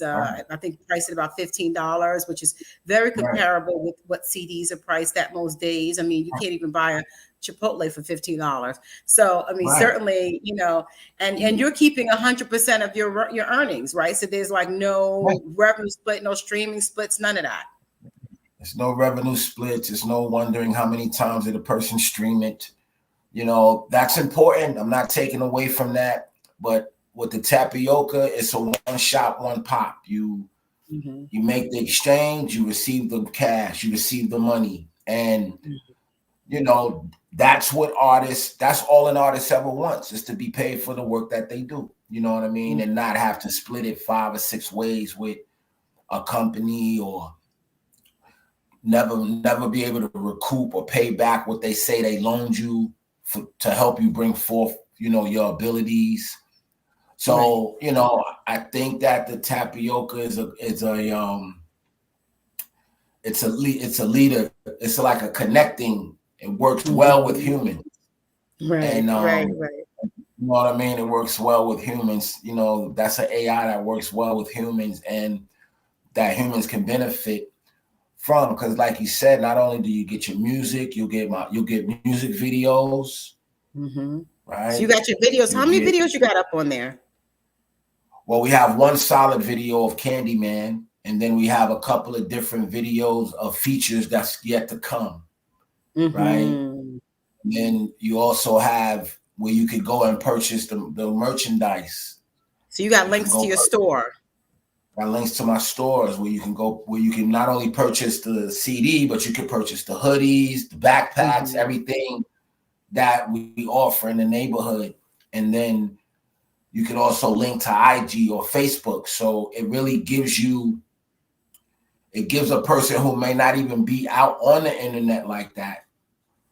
right, I think priced at about $15, which is very right, comparable with what CDs are priced at most days. I mean, you can't even buy a Chipotle for $15. So, I mean, right. certainly, you know, and you're keeping 100% of your earnings, right? So there's like no revenue split, no streaming splits, none of that. There's no revenue splits. There's no wondering how many times did a person stream it. You know, that's important. I'm not taking away from that. But with the tapyoca, it's a one shot, one pop. You make the exchange, you receive the cash, you receive the money. And, you know, that's all an artist ever wants, is to be paid for the work that they do. You know what I mean? And not have to split it 5 or 6 ways with a company, or never be able to recoup or pay back what they say they loaned you to help you bring forth, you know, your abilities. So, you know, I think that the tapyoca is a leader. It's like a connecting. It works well with humans. And you know what I mean? It works well with humans. You know, that's an AI that works well with humans and that humans can benefit from, because like you said, not only do you get your music, you'll get music videos, right? So you got your videos. How many videos you got up on there? Well, we have one solid video of Candyman, and then we have a couple of different videos of features that's yet to come, right? And then you also have where you could go and purchase the merchandise. So you got links to your store. Got links to my stores where you can go, where you can not only purchase the CD, but you can purchase the hoodies, the backpacks, everything that we offer in the neighborhood. And then you can also link to IG or Facebook. So it really gives a person who may not even be out on the internet like that.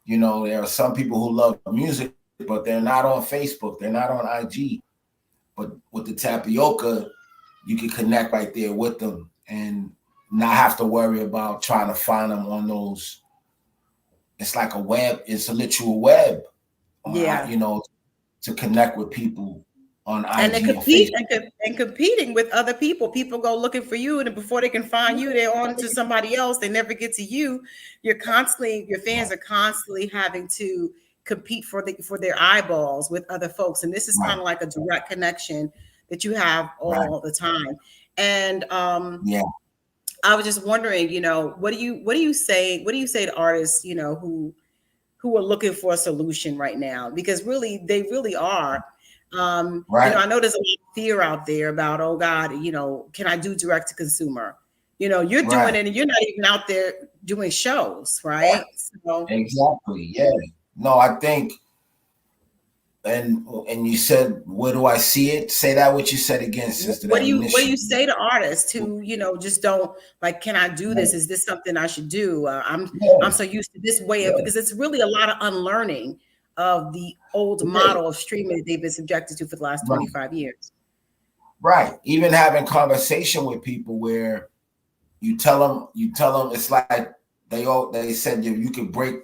You know, there are some people who love music, but they're not on Facebook. They're not on IG. But with the tapyoca, you can connect right there with them and not have to worry about trying to find them on those. It's like a web. It's a literal web. You know, to connect with people on IG and competing with other people. People go looking for you, and before they can find you, they're on to somebody else. They never get to you. Your fans are constantly having to compete for their eyeballs with other folks, and this is kind of like a direct connection that you have all the time. And I was just wondering, you know, what do you say to artists, you know, who are looking for a solution right now? Because really, they really are. You know, I know there's a lot of fear out there about, oh God, you know, can I do direct to consumer? You know, you're doing it, and you're not even out there doing shows, right? So exactly, yeah. No, I think. And you said, where do I see it? Say that what you said again, sister. What do you say to artists who, you know, just don't like, can I do this? Is this something I should do? I'm so used to this way of, because it's really a lot of unlearning of the old model of streaming that they've been subjected to for the last 25 years. Right. Even having conversation with people where you tell them it's like they said you could break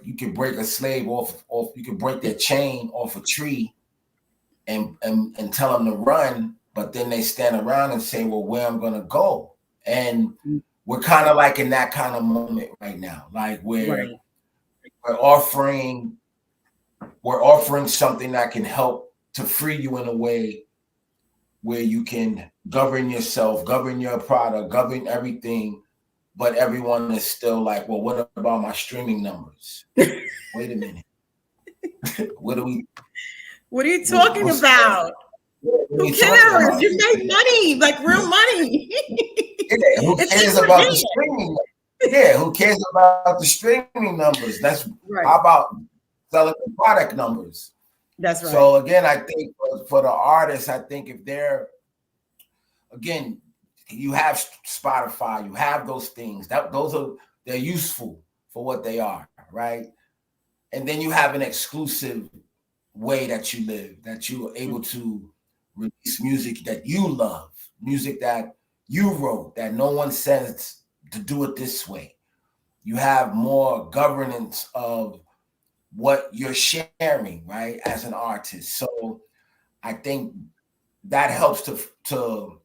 a slave off, you could break their chain off a tree and tell them to run, but then they stand around and say, well, where I'm gonna go. And we're kind of like in that kind of moment right now, like where we're offering something that can help to free you in a way where you can govern yourself, govern your product, govern everything, but everyone is still like, well, what about my streaming numbers? Wait a minute. What are you talking about? Who cares? You make money, like real money. Yeah, who cares about the streaming? Yeah, who cares about the streaming numbers? That's how about selling the product numbers? That's right. So again, I think for the artists, I think if they're, again, you have Spotify, you have those things. They're useful for what they are, right? And then you have an exclusive way that you live, that you're able to release music that you love, music that you wrote, that no one says to do it this way. You have more governance of what you're sharing, right, as an artist. So I think that helps to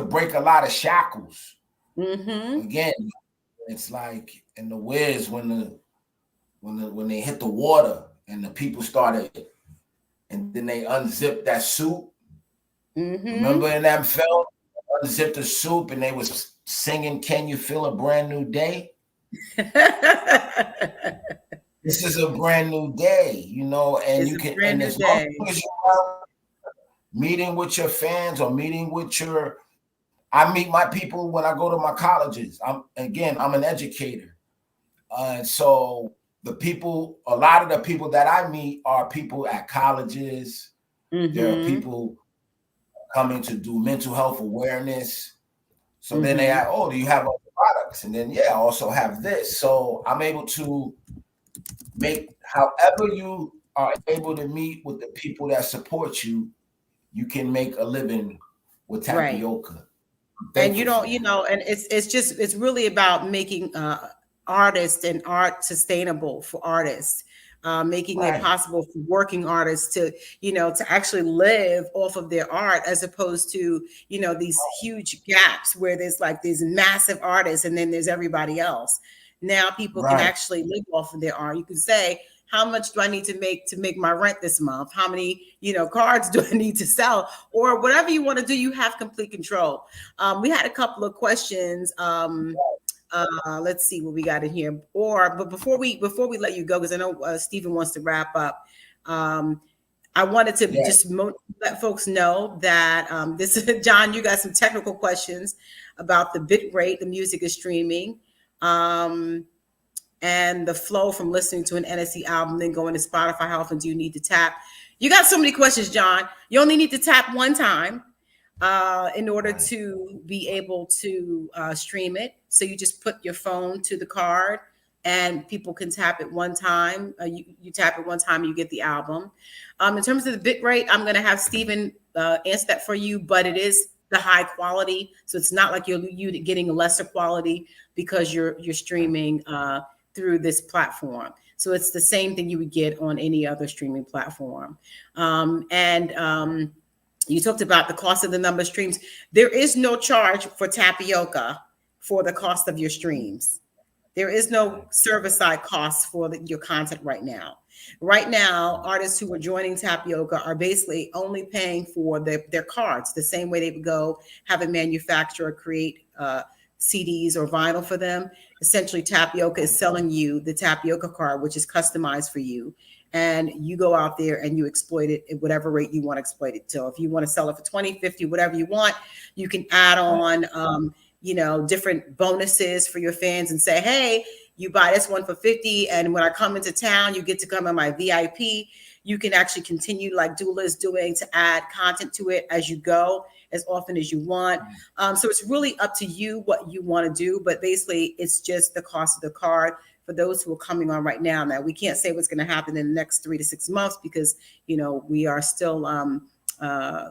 break a lot of shackles. Again, it's like in the Wiz when they hit the water and the people started, and then they unzipped that suit. Remember in that film, unzipped the soup and they was singing, "Can you feel a brand new day?" This is a brand new day, you know, and it's you can, and as long as you're meeting with your fans or meeting with I meet my people when I go to my colleges. I'm an educator. So a lot of the people that I meet are people at colleges. There are people coming to do mental health awareness. So then they ask, oh, do you have other products? And then, I also have this. So I'm able to make, however you are able to meet with the people that support you, you can make a living with tapyoca. Right. And and it's really about making artists and art sustainable for artists. Making it possible for working artists to actually live off of their art, as opposed to, these huge gaps where there's like these massive artists and then there's everybody else. Now people can actually live off of their art. You can say, how much do I need to make my rent this month? How many, cards do I need to sell? Or whatever you want to do, you have complete control. We had a couple of questions. Let's see what we got in here. But before we let you go, because I know Stephen wants to wrap up. I wanted to just let folks know that this is John. You got some technical questions about the bit rate the music is streaming, and the flow from listening to an NSE album, then going to Spotify. How often do you need to tap? You got so many questions, John. You only need to tap one time in order to be able to stream it. So you just put your phone to the card and people can tap it one time. You tap it one time, you get the album. In terms of the bit rate, I'm going to have Stephen answer that for you, but it is the high quality. So it's not like you're getting a lesser quality because you're streaming through this platform. So it's the same thing you would get on any other streaming platform. You talked about the cost of the number of streams. There is no charge for tapyoca for the cost of your streams. There is no server-side cost for your content right now. Right now, artists who are joining tapyoca are basically only paying for their cards, the same way they would go have a manufacturer create CDs or vinyl for them. Essentially, tapyoca is selling you the tapyoca card, which is customized for you. And you go out there and you exploit it at whatever rate you want to exploit it. So if you want to sell it for 20, 50, whatever you want, you can add on, different bonuses for your fans and say, hey, you buy this one for 50. And when I come into town, you get to come in my VIP. You can actually continue like DULA is doing to add content to it as you go, as often as you want. So it's really up to you what you want to do. But basically, it's just the cost of the card for those who are coming on right now. Now, we can't say what's going to happen in the next 3 to 6 months because, we are still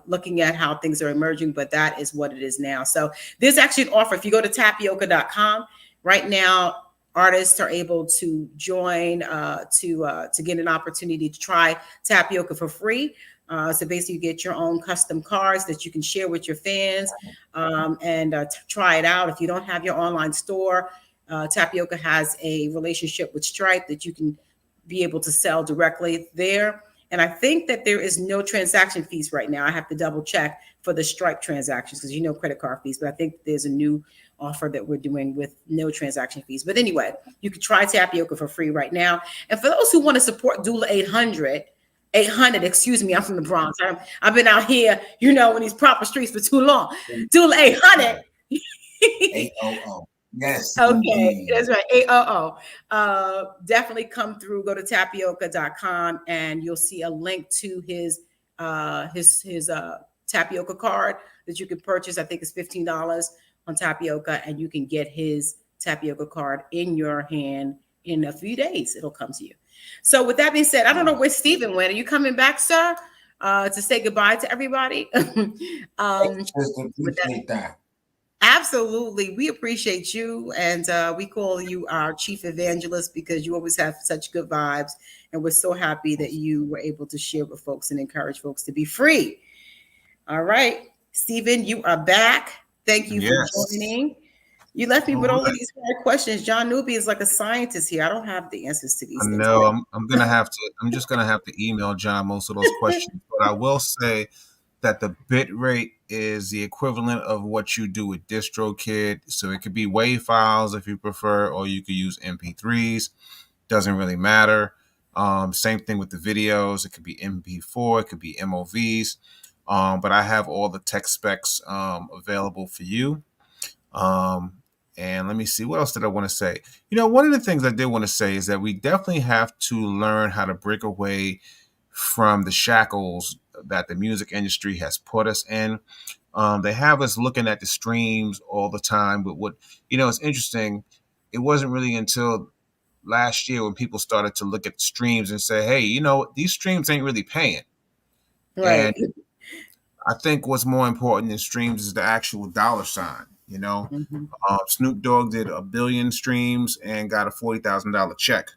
looking at how things are emerging, but that is what it is now. So there's actually an offer. If you go to tapyoca.com right now, artists are able to join to get an opportunity to try tapyoca for free. So basically, you get your own custom cards that you can share with your fans and try it out. If you don't have your online store, Tapyoca has a relationship with Stripe that you can be able to sell directly there. And I think that there is no transaction fees right now. I have to double check for the Stripe transactions because credit card fees, but I think there's a new offer that we're doing with no transaction fees. But anyway, you can try Tapyoca for free right now. And for those who want to support DULA 800, excuse me, I'm from the Bronx. I've been out here, in these proper streets for too long. DULA 800. 800. Yes. Okay, indeed. that's right. AOO. Definitely come through. Go to tapyoca.com and you'll see a link to his tapioca card that you can purchase. I think it's $15 on Tapyoca, and you can get his tapioca card in your hand in a few days. It'll come to you. So with that being said, I don't know where Stephen went. Are you coming back, sir, to say goodbye to everybody? Appreciate that. Absolutely. We appreciate you. And we call you our chief evangelist because you always have such good vibes. And we're so happy that you were able to share with folks and encourage folks to be free. All right. Stephen, you are back. Thank you for joining. You left me with all of these hard questions. John Newby is like a scientist here. I don't have the answers to these things. No, I'm just gonna have to email John most of those questions. But I will say that the bit rate is the equivalent of what you do with DistroKid. So it could be WAV files if you prefer, or you could use MP3s. Doesn't really matter. Same thing with the videos. It could be MP4, it could be MOVs. But I have all the tech specs available for you. And let me see, what else did I want to say? One of the things I did want to say is that we definitely have to learn how to break away from the shackles that the music industry has put us in. They have us looking at the streams all the time, but it's interesting. It wasn't really until last year when people started to look at streams and say, hey, these streams ain't really paying. Right. And I think what's more important than streams is the actual dollar sign. Snoop Dogg did 1 billion streams and got a $40,000 check.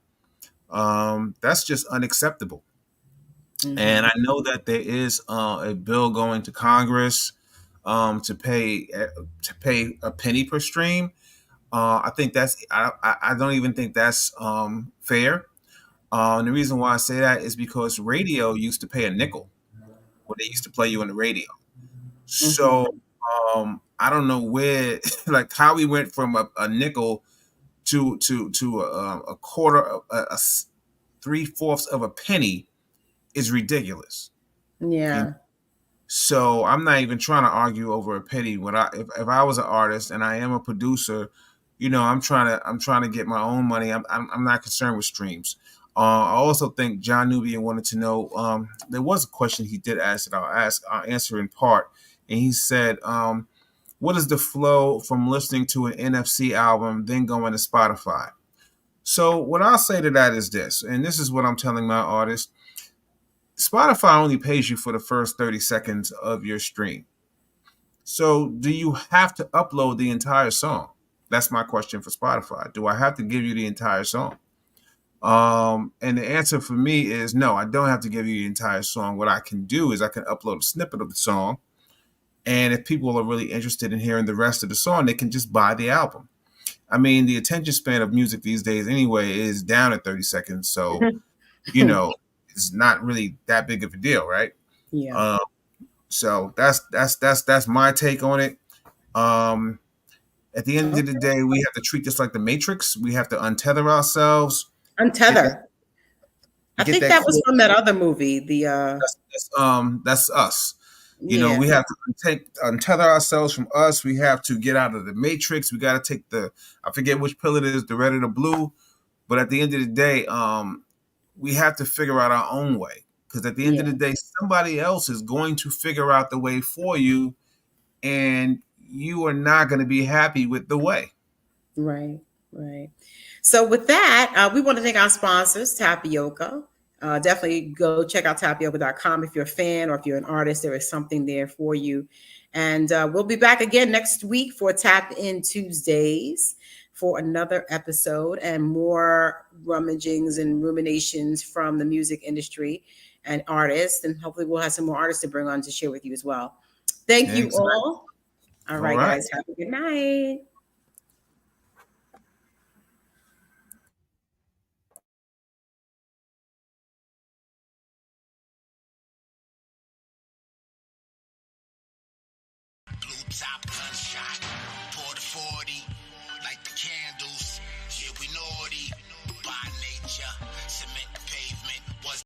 That's just unacceptable. And I know that there is a bill going to Congress to pay a penny per stream. I think I don't even think that's fair. And the reason why I say that is because radio used to pay a nickel when they used to play you on the radio. So I don't know where, like how we went from a nickel to a quarter, a 3/4 of a penny is ridiculous. Yeah. So I'm not even trying to argue over a penny. If I was an artist and I am a producer, I'm trying to get my own money. I'm not concerned with streams. I also think John Nubian wanted to know. There was a question he did ask that I'll answer in part, and he said, "What is the flow from listening to an NFC album then going to Spotify?" So what I'll say to that is this, and this is what I'm telling my artists. Spotify only pays you for the first 30 seconds of your stream. So do you have to upload the entire song? That's my question for Spotify. Do I have to give you the entire song? And the answer for me is no, I don't have to give you the entire song. What I can do is I can upload a snippet of the song. And if people are really interested in hearing the rest of the song, they can just buy the album. I mean, the attention span of music these days anyway is down at 30 seconds. So, it's not really that big of a deal, right? Yeah. So that's my take on it. At the end of the day, we have to treat this like the Matrix. We have to untether ourselves. Untether. I think that was from that other movie. That's us. We have to untether ourselves from us. We have to get out of the Matrix. We got to take I forget which pill it is, the red or the blue. But at the end of the day, we have to figure out our own way. Because at the end of the day, somebody else is going to figure out the way for you. And you are not going to be happy with the way. Right. So with that, we want to thank our sponsors, Tapyoca. Definitely go check out tapyoca.com if you're a fan or if you're an artist. There is something there for you. And we'll be back again next week for Tap In Tuesdays for another episode and more rummagings and ruminations from the music industry and artists. And hopefully we'll have some more artists to bring on to share with you as well. Thank you all. All right, guys. Have a good night. Blue top gunshot, pour the 40, like the candles. Yeah, we naughty by nature. Cement